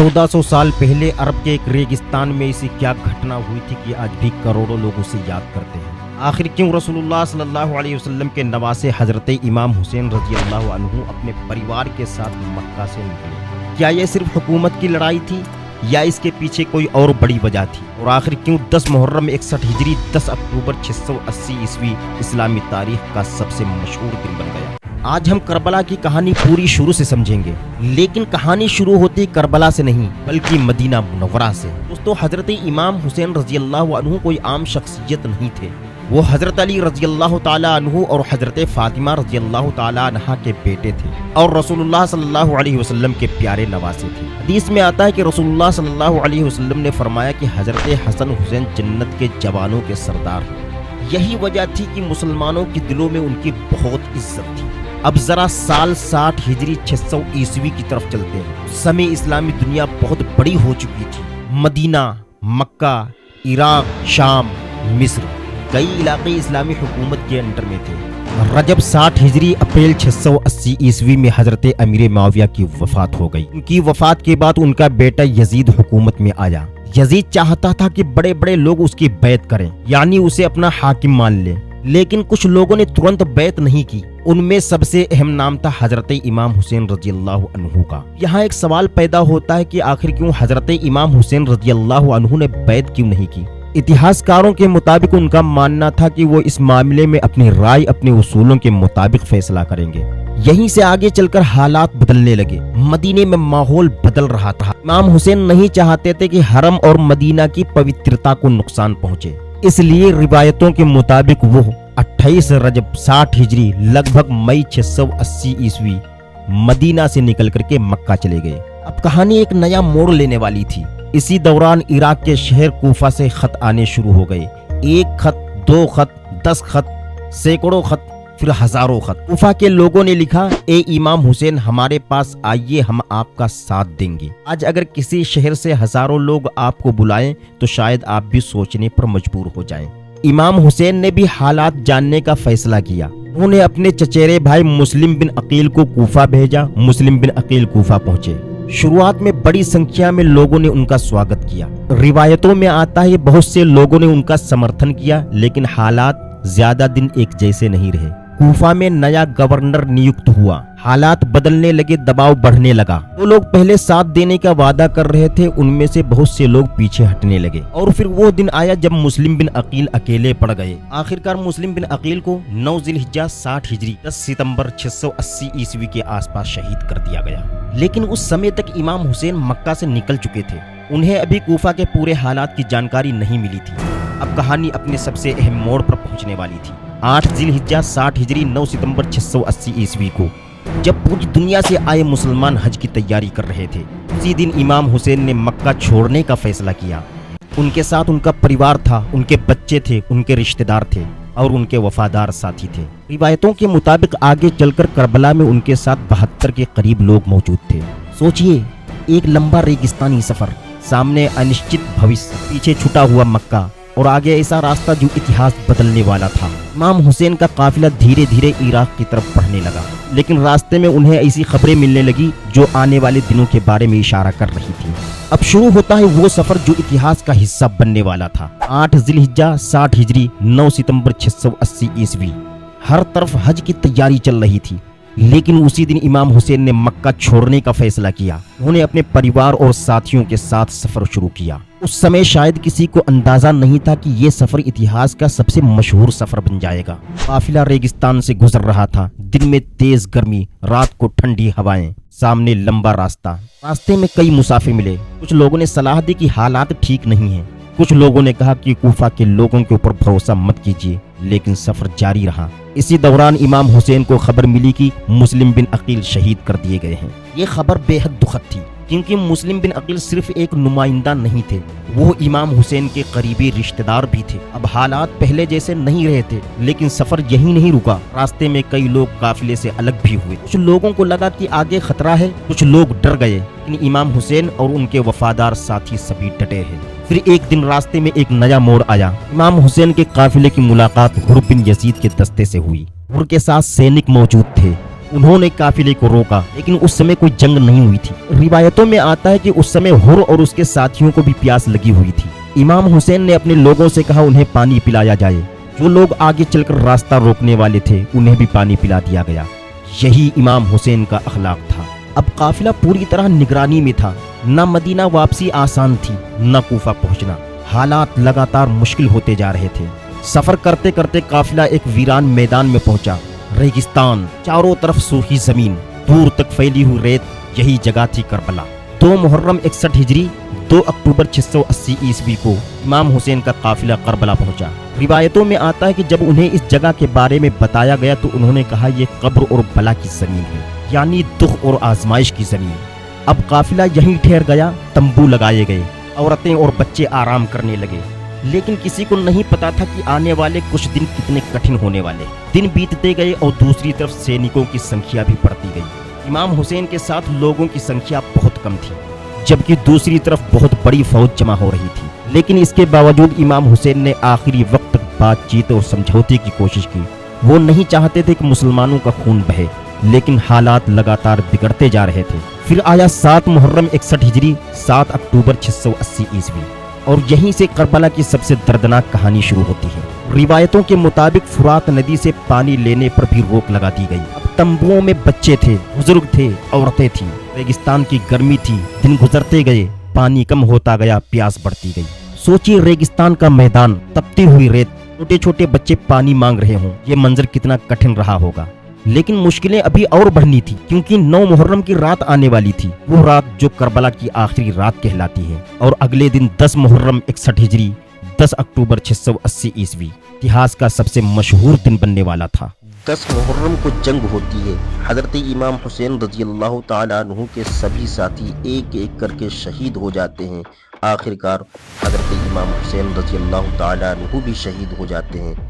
1400 साल पहले अरब के एक रेगिस्तान में ऐसी क्या घटना हुई थी कि आज भी करोड़ों लोग उसे याद करते हैं। आखिर क्यों रसूलुल्लाह सल्लल्लाहु अलैहि वसल्लम के नवासे हजरत इमाम हुसैन रजी अल्लाह अन्हु अपने परिवार के साथ मक्का से निकले? क्या यह सिर्फ हुकूमत की लड़ाई थी या इसके पीछे कोई और बड़ी वजह थी? और आखिर क्यों 10 मुहर्रम 61 हिजरी 10 अक्टूबर 680 ईस्वी इस्लामी तारीख का सबसे मशहूर दिन बन गया? आज हम करबला की कहानी पूरी शुरू से समझेंगे, लेकिन कहानी शुरू होती करबला से नहीं बल्कि मदीना मुनव्वरा से। दोस्तों, हजरत इमाम हुसैन रजी अल्लाह अन्हु कोई आम शख्सियत नहीं थे। वो हजरत अली रजी अल्लाह ताला अन्हु और हजरत फातिमा रजी अल्लाह ताला अन्हा के बेटे थे और रसूलुल्लाह सल्लल्लाहु अलैहि वसल्लम के प्यारे नवासे थे। हदीस में आता है कि रसूलुल्लाह सल्लल्लाहु अलैहि वसल्लम ने फरमाया कि हजरत हसन हुसैन जन्नत के जवानों के सरदार हैं। यही वजह थी कि मुसलमानों के दिलों में उनकी बहुत इज्जत थी। अब जरा साल 60 हिजरी 600 ईस्वी की तरफ चलते हैं। उस समय इस्लामी दुनिया बहुत बड़ी हो चुकी थी। मदीना, मक्का, इराक, शाम, मिस्र, कई इलाके इस्लामी हुकूमत के अंडर में थे। रजब 60 हिजरी अप्रैल 680 ईस्वी में हजरत अमीर मुआविया की वफात हो गई। उनकी वफात के बाद उनका बेटा यजीद हुकूमत में आया। यजीद चाहता था कि बड़े बड़े लोग उसकी बैत करें, यानी उसे अपना हाकिम मान ले, लेकिन कुछ लोगों ने तुरंत बैत नहीं की। उनमें सबसे अहम नाम था हजरत इमाम हुसैन रजी अल्लाह अन्हु का। यहाँ एक सवाल पैदा होता है कि आखिर क्यों हजरत इमाम हुसैन रजी अल्लाह अन्हु ने बैत क्यों नहीं की? इतिहासकारों के मुताबिक उनका मानना था कि वो इस मामले में अपनी राय अपने उसूलों के मुताबिक फैसला करेंगे। यहीं से आगे चलकर हालात बदलने लगे। मदीने में माहौल बदल रहा था। इमाम हुसैन नहीं चाहते थे कि हरम और मदीना की पवित्रता को नुकसान पहुंचे, इसलिए रिवायतों के मुताबिक वो 28 रजब 60 हिजरी लगभग मई 680 ईस्वी मदीना से निकल करके मक्का चले गए। अब कहानी एक नया मोड़ लेने वाली थी। इसी दौरान इराक के शहर कूफा से खत आने शुरू हो गए। 1 खत, 2 खत, 10 खत, सैकड़ों खत, फिर हजारों खत। कूफा के लोगों ने लिखा, ए इमाम हुसैन, हमारे पास आइए, हम आपका साथ देंगे। आज अगर किसी शहर से हजारों लोग आपको बुलाएं तो शायद आप भी सोचने पर मजबूर हो जाएं। इमाम हुसैन ने भी हालात जानने का फैसला किया। उन्होंने अपने चचेरे भाई मुस्लिम बिन अकील को कूफा भेजा। मुस्लिम बिन अकील कूफा पहुंचे। शुरुआत में बड़ी संख्या में लोगों ने उनका स्वागत किया। रिवायतों में आता है बहुत से लोगों ने उनका समर्थन किया, लेकिन हालात ज्यादा दिन एक जैसे नहीं रहे। कूफा में नया गवर्नर नियुक्त हुआ। हालात बदलने लगे, दबाव बढ़ने लगा। वो लोग पहले साथ देने का वादा कर रहे थे, उनमें से बहुत से लोग पीछे हटने लगे। और फिर वो दिन आया जब मुस्लिम बिन अकील अकेले पड़ गए। आखिरकार मुस्लिम बिन अकील को 9 जिलहिज्जा 60 हिजरी 10 सितंबर 680 ईस्वी के आसपास शहीद कर दिया गया। लेकिन उस समय तक इमाम हुसैन मक्का से निकल चुके थे। उन्हें अभी कूफा के पूरे हालात की जानकारी नहीं मिली थी। अब कहानी अपने सबसे अहम मोड़ पर पहुंचने वाली थी। 8 जिलहिज्जा 60 हिजरी 9 सितंबर 680 ईस्वी को जब पूरी दुनिया से आए मुसलमान हज की तैयारी कर रहे थे, उसी दिन इमाम हुसैन ने मक्का छोड़ने का फैसला किया। उनके साथ उनका परिवार था, उनके बच्चे थे, उनके रिश्तेदार थे और उनके वफादार साथी थे। रिवायतों के मुताबिक आगे चलकर करबला में उनके साथ 72 के करीब लोग मौजूद थे। सोचिए, एक लंबा रेगिस्तानी सफर, सामने अनिश्चित भविष्य, पीछे छुटा हुआ मक्का और आगे ऐसा रास्ता जो इतिहास बदलने वाला था। इमाम हुसैन का काफिला धीरे धीरे इराक की तरफ बढ़ने लगा, लेकिन रास्ते में उन्हें ऐसी खबरें मिलने लगी जो आने वाले दिनों के बारे में इशारा कर रही थी। अब शुरू होता है वो सफर जो इतिहास का हिस्सा बनने वाला था। 8 जिलहिज्जा 60 हिजरी 9 सितंबर 680 ईस्वी हर तरफ हज की तैयारी चल रही थी, लेकिन उसी दिन इमाम हुसैन ने मक्का छोड़ने का फैसला किया। उन्होंने अपने परिवार और साथियों के साथ सफर शुरू किया। उस समय शायद किसी को अंदाजा नहीं था कि ये सफर इतिहास का सबसे मशहूर सफर बन जाएगा। काफिला रेगिस्तान से गुजर रहा था। दिन में तेज गर्मी, रात को ठंडी हवाएं, सामने लंबा रास्ता। रास्ते में कई मुसाफिर मिले। कुछ लोगों ने सलाह दी कि हालात ठीक नहीं है। कुछ लोगों ने कहा कि कूफा के लोगों के ऊपर भरोसा मत कीजिए, लेकिन सफर जारी रहा। इसी दौरान इमाम हुसैन को खबर मिली कि मुस्लिम बिन अकील शहीद कर दिए गए हैं। ये खबर बेहद दुखद थी, क्योंकि मुस्लिम बिन अकील सिर्फ एक नुमाइंदा नहीं थे, वो इमाम हुसैन के करीबी रिश्तेदार भी थे। अब हालात पहले जैसे नहीं रहे थे, लेकिन सफर यहीं नहीं रुका। रास्ते में कई लोग काफिले से अलग भी हुए। कुछ लोगों को लगा कि आगे खतरा है, कुछ लोग डर गए, लेकिन इमाम हुसैन और उनके वफादार साथी सभी डटे हैं। फिर एक दिन रास्ते में एक नया मोड़ आया। इमाम हुसैन के काफिले की मुलाकात हुर बिन यजीद के दस्ते से हुई। हुर के साथ सैनिक मौजूद थे। उन्होंने काफिले को रोका, लेकिन उस समय कोई जंग नहीं हुई थी। रिवायतों में आता है कि उस समय हुर और उसके साथियों को भी प्यास लगी हुई थी। इमाम हुसैन ने अपने लोगों से कहा उन्हें पानी पिलाया जाए। जो लोग आगे चलकर रास्ता रोकने वाले थे उन्हें भी पानी पिला दिया गया। यही इमाम हुसैन का अखलाक था। अब काफिला पूरी तरह निगरानी में था। न मदीना वापसी आसान थी, न कूफा पहुंचना। हालात लगातार मुश्किल होते जा रहे थे। सफर करते करते काफिला एक वीरान मैदान में पहुंचा। रेगिस्तान, चारों तरफ सूखी जमीन, दूर तक फैली हुई रेत, यही जगह थी करबला। 2 मुहर्रम 61 हिजरी 2 अक्टूबर 680 ईस्वी को इमाम हुसैन का काफिला करबला पहुंचा। रिवायतों में आता है कि जब उन्हें इस जगह के बारे में बताया गया तो उन्होंने कहा ये कब्र और बला की जमीन है, यानी दुख और आजमाइश की जमीन। अब काफिला यहीं ठहर गया। तंबू लगाए गए, औरतें और बच्चे आराम करने लगे। लेकिन किसी को नहीं पता था कि आने वाले कुछ दिन कितने कठिन होने वाले। दिन बीतते गए और दूसरी तरफ सैनिकों की संख्या भी बढ़ती गई। इमाम हुसैन के साथ लोगों की संख्या बहुत कम थी, जबकि दूसरी तरफ बहुत बड़ी फौज जमा हो रही थी। लेकिन इसके बावजूद इमाम हुसैन ने आखिरी वक्त तक बातचीत और समझौते की कोशिश की। वो नहीं चाहते थे कि मुसलमानों का खून बहे, लेकिन हालात लगातार बिगड़ते जा रहे थे। फिर आया 7 मुहर्रम 61 हिजरी 7 अक्टूबर 680 ईस्वी, और यहीं से करबला की सबसे दर्दनाक कहानी शुरू होती है। रिवायतों के मुताबिक फुरात नदी से पानी लेने पर भी रोक लगा दी गई। अब तंबुओं में बच्चे थे, बुजुर्ग थे, औरतें थी। रेगिस्तान की गर्मी थी। दिन गुजरते गए, पानी कम होता गया, प्यास बढ़ती गई। सोचिए रेगिस्तान का मैदान, तपती हुई रेत, छोटे छोटे बच्चे पानी मांग रहे हों। ये मंजर कितना कठिन रहा होगा। लेकिन मुश्किलें अभी और बढ़नी थी, क्योंकि 9 मुहर्रम की रात आने वाली थी। वो रात जो करबला की आखिरी रात कहलाती है। और अगले दिन 10 मुहर्रम 61 हिजरी 10 अक्टूबर 680 ईस्वी इतिहास का सबसे मशहूर दिन बनने वाला था। 10 मुहर्रम को जंग होती है। हजरत इमाम हुसैन रज़ियल्लाहु ताला अन्हु के सभी साथी एक एक करके शहीद हो जाते हैं। आखिरकार हजरत इमाम हुसैन रज़ियल्लाहु ताला अन्हु भी शहीद हो जाते हैं।